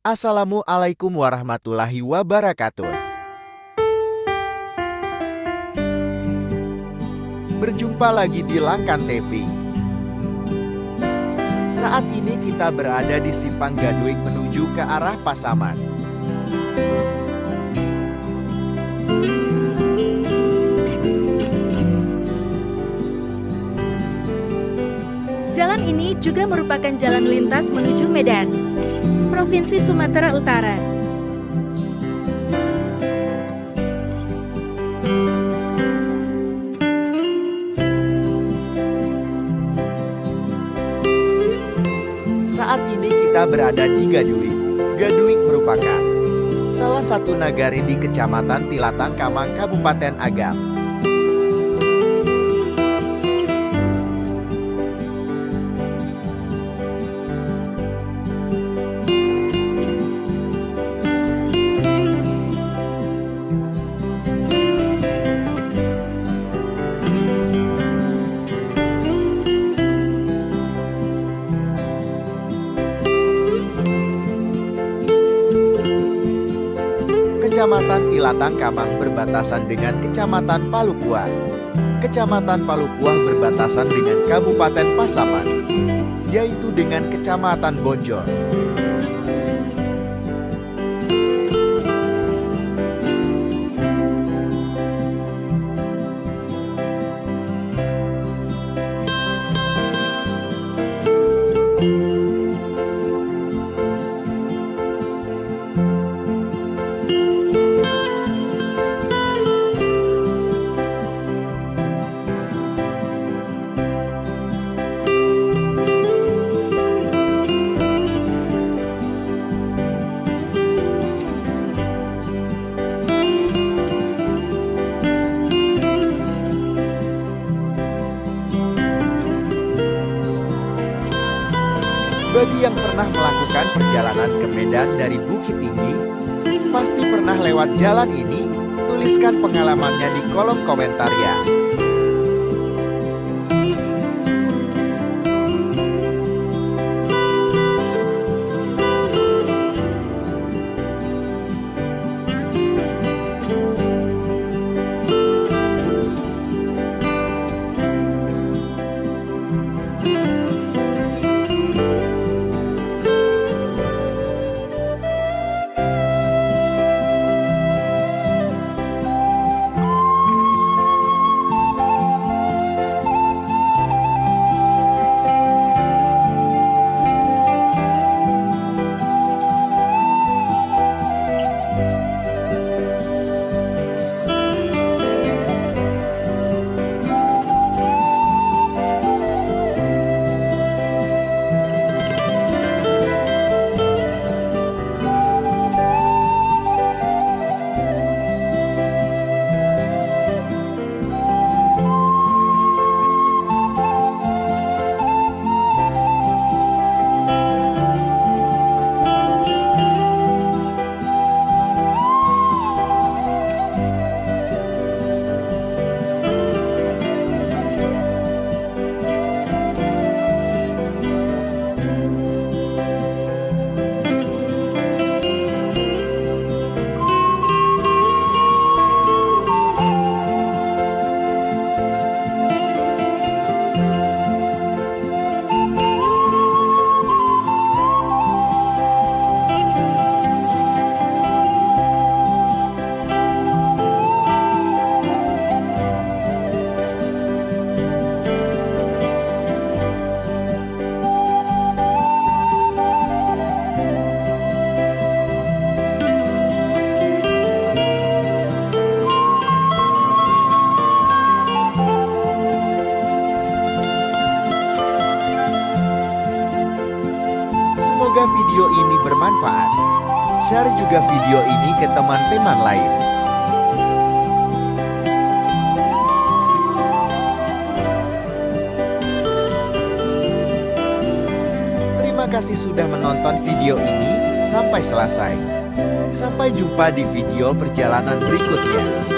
Assalamualaikum warahmatullahi wabarakatuh. Berjumpa lagi di Langkan TV. Saat ini kita berada di Simpang Gadwig menuju ke arah Pasaman. Jalan ini juga merupakan jalan lintas menuju Medan, Provinsi Sumatera Utara. Saat ini kita berada di Gadwig. Gadwig merupakan salah satu nagari di Kecamatan Tilatang Kamang, Kabupaten Agam. Kecamatan Tilatang Kamang berbatasan dengan Kecamatan Palupuah. Kecamatan Palupuah berbatasan dengan Kabupaten Pasaman, yaitu dengan Kecamatan Bonjol. Bagi yang pernah melakukan perjalanan ke Medan dari Bukit Tinggi, pasti pernah lewat jalan ini. Tuliskan pengalamannya di kolom komentar ya. Semoga video ini bermanfaat. Share juga video ini ke teman-teman lain. Terima kasih sudah menonton video ini sampai selesai. Sampai jumpa di video perjalanan berikutnya.